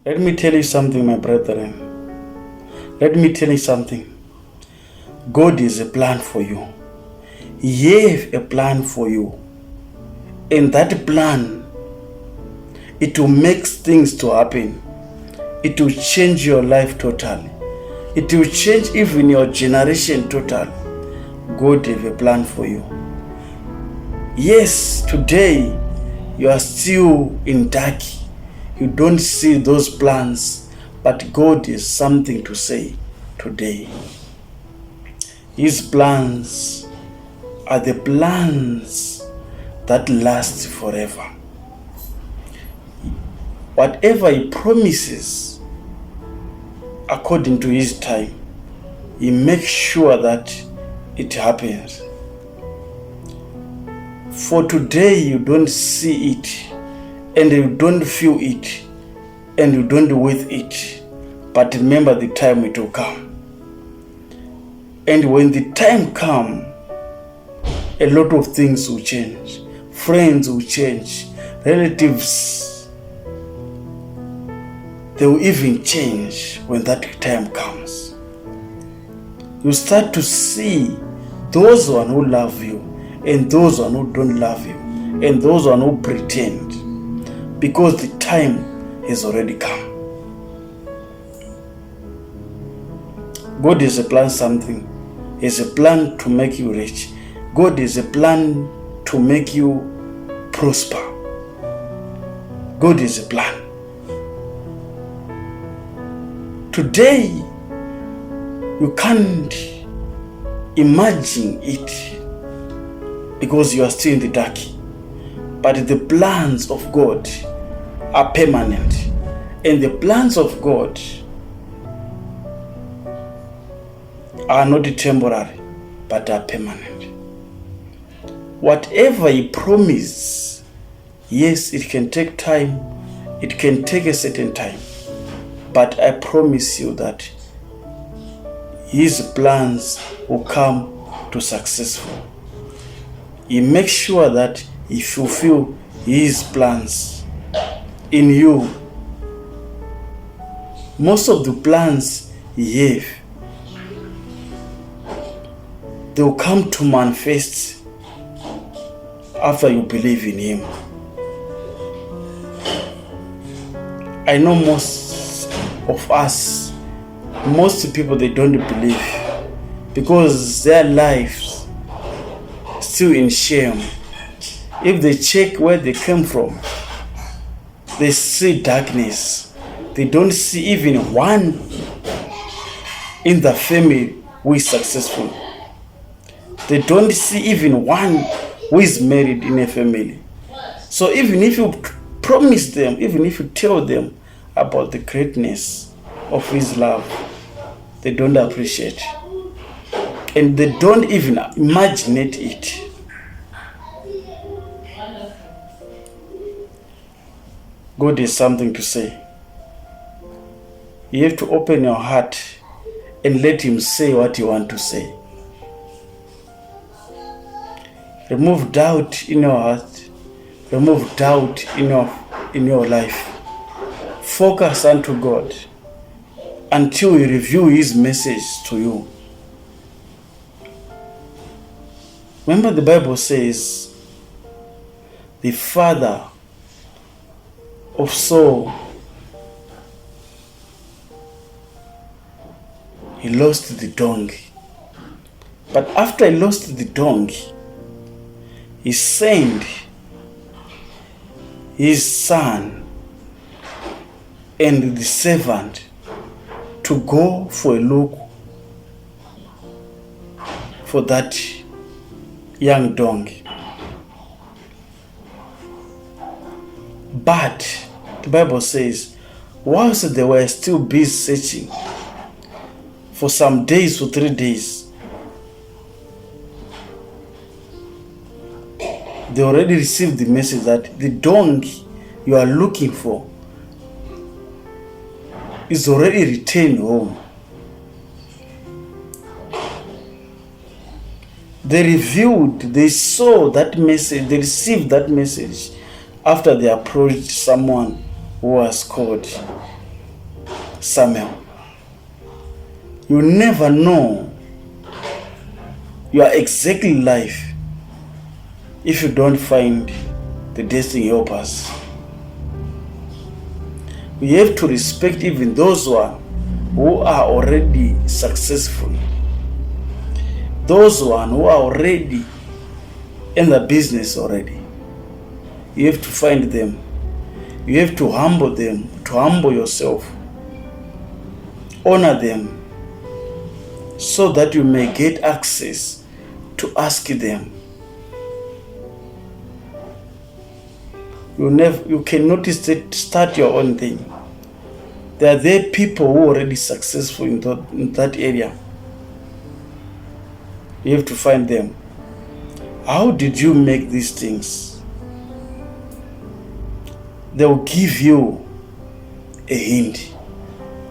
Let me tell you something, my brethren. Let me tell you something. God is a plan for you. He has a plan for you. And that plan, it will make things to happen. It will change your life totally. It will change even your generation totally. God has a plan for you. Yes, today you are still in dark. You don't see those plans, but God has something to say today. His plans are the plans that last forever. Whatever He promises, according to His time, He makes sure that it happens. For today, you don't see it, and you don't feel it, and you don't with it. But remember, the time it will come. And when the time comes, a lot of things will change. Friends will change. Relatives, they will even change when that time comes. You start to see those who love you and those who don't love you and those who pretend, because the time has already come. God has a plan something. He has a plan to make you rich. God has a plan to make you prosper. God has a plan. Today, you can't imagine it because you are still in the dark. But the plans of God are permanent. And the plans of God are not temporary, but are permanent. Whatever He promised, yes, it can take time. It can take a certain time. But I promise you that His plans will come to successful. He makes sure that He fulfill His plans in you. Most of the plans He have, they will come to manifest after you believe in Him. I know most of us, most people, they don't believe because their lives still in shame. If they check where they came from, they see darkness. They don't see even one in the family who is successful. They don't see even one who is married in a family. So even if you promise them, even if you tell them about the greatness of His love, they don't appreciate. And they don't even imagine it. God has something to say. You have to open your heart and let Him say what you want to say. Remove doubt in your heart. Remove doubt in your life. Focus unto God until He reveal His message to you. Remember, the Bible says the father of Saul, he lost the donkey. But after he lost the donkey, he sent his son and the servant to go for a look for that young donkey. But the Bible says, whilst they were still busy searching for some days, for 3 days, they already received the message that the donkey you are looking for is already returned home. They saw that message, they received that message after they approached someone who was called Samuel. You never know your exact life if you don't find the destiny helpers. We have to respect even those who are already successful, those who are already in the business already. You have to find them. You have to humble them, to humble yourself. Honor them so that you may get access to ask them. You cannot start your own thing. There are people who are already successful in that area. You have to find them. How did you make these things? They will give you a hint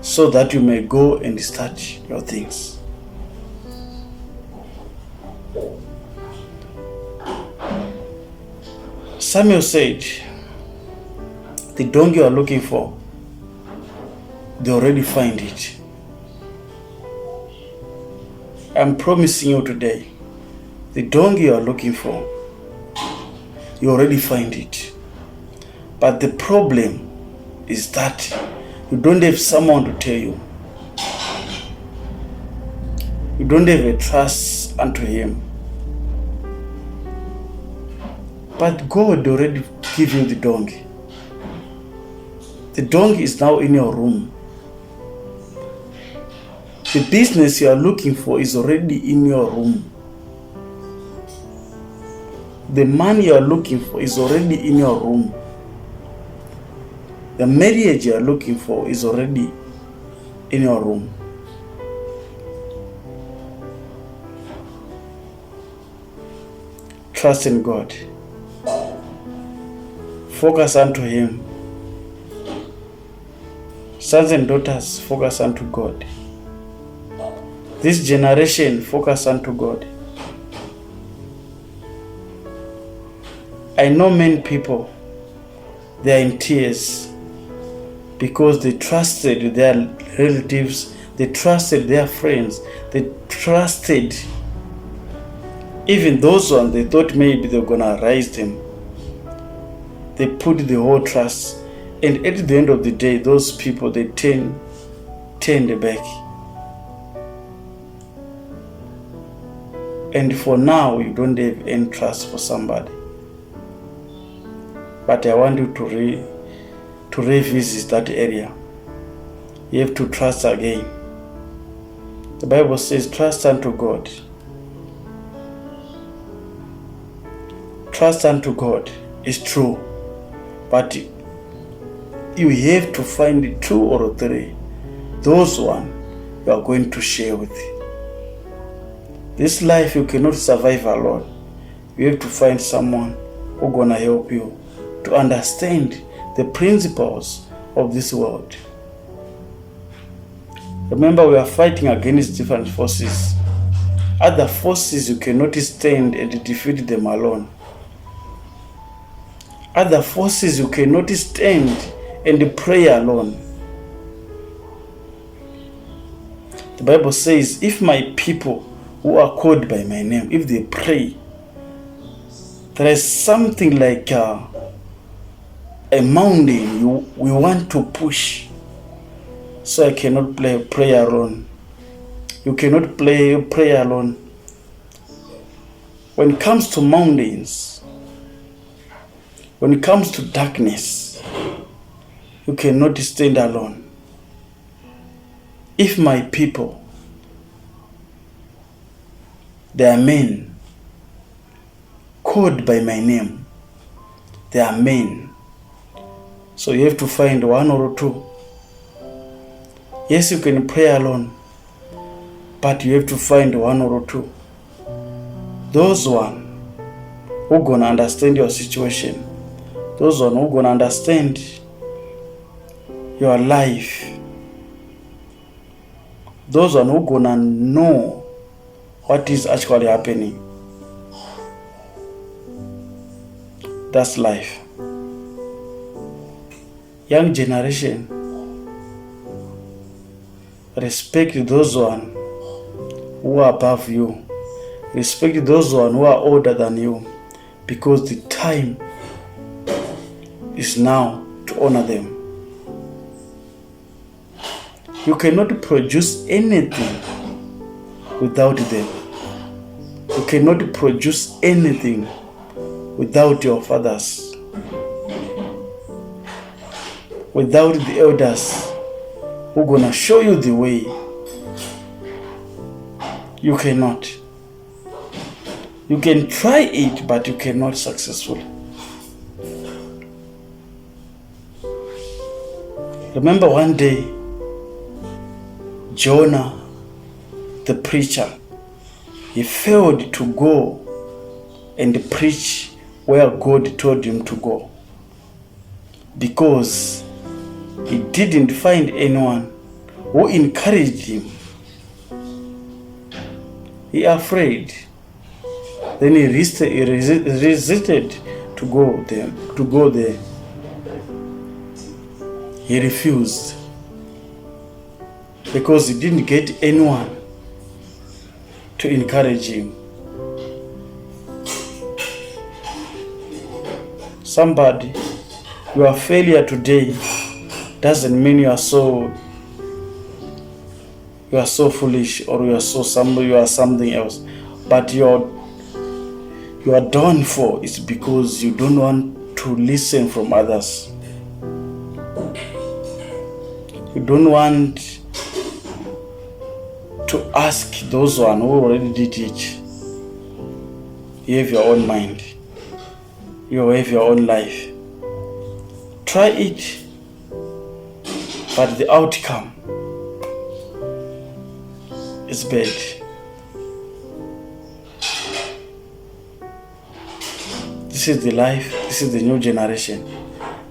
so that you may go and start your things. Samuel said, the donkey you are looking for, they already find it. I'm promising you today, the donkey you are looking for, you already find it. But the problem is that you don't have someone to tell you. You don't have a trust unto him. But God already gave you the donkey. The donkey is now in your room. The business you are looking for is already in your room. The money you are looking for is already in your room. The marriage you are looking for is already in your room. Trust in God. Focus unto him. Sons and daughters, focus unto God. This generation, focus unto God. I know many people, they are in tears because they trusted their relatives, they trusted their friends, they trusted even those ones they thought maybe they were going to raise them. They put the whole trust, and at the end of the day, those people, they turned back. And for now, you don't have any trust for somebody. But I want you to revisit that area. You have to trust again. The Bible says, trust unto God. Trust unto God is true. But you have to find 2 or 3. Those one you are going to share with. This life you cannot survive alone. You have to find someone who's gonna help you to understand the principles of this world. Remember, we are fighting against different forces. Other forces you cannot stand and defeat them alone. Other forces you cannot stand and pray alone. The Bible says, if my people who are called by my name, if they pray, there is something like a mountain we want to push. So I cannot pray alone. You cannot pray alone. When it comes to mountains, when it comes to darkness, you cannot stand alone. If my people, they are men, called by my name, they are men. So you have to find 1 or 2. Yes, you can pray alone, but you have to find 1 or 2. Those one who gonna understand your situation. Those one who gonna understand your life. Those one who gonna know what is actually happening. That's life. Young generation, Respect those one who are above you. Respect those one who are older than you, because the time is now to honor them. You cannot produce anything without them. You cannot produce anything without your fathers, without the elders who are gonna show you the way. You cannot. You can try it, but you cannot successfully. Remember one day, Jonah, the preacher, he failed to go and preach where God told him to go, because he didn't find anyone who encouraged him. He afraid. Then he resisted to go there. He refused because he didn't get anyone to encourage him. Somebody, your failure today doesn't mean you are so foolish, or you are something else, but your downfall is because you don't want to listen from others. You don't want to ask those one who already did it. You have your own mind. You have your own life. Try it, but the outcome is bad. This is the life. This is the new generation.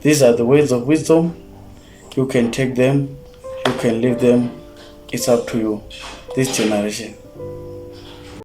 These are the words of wisdom. You can take them. You can leave them. It's up to you. This generation.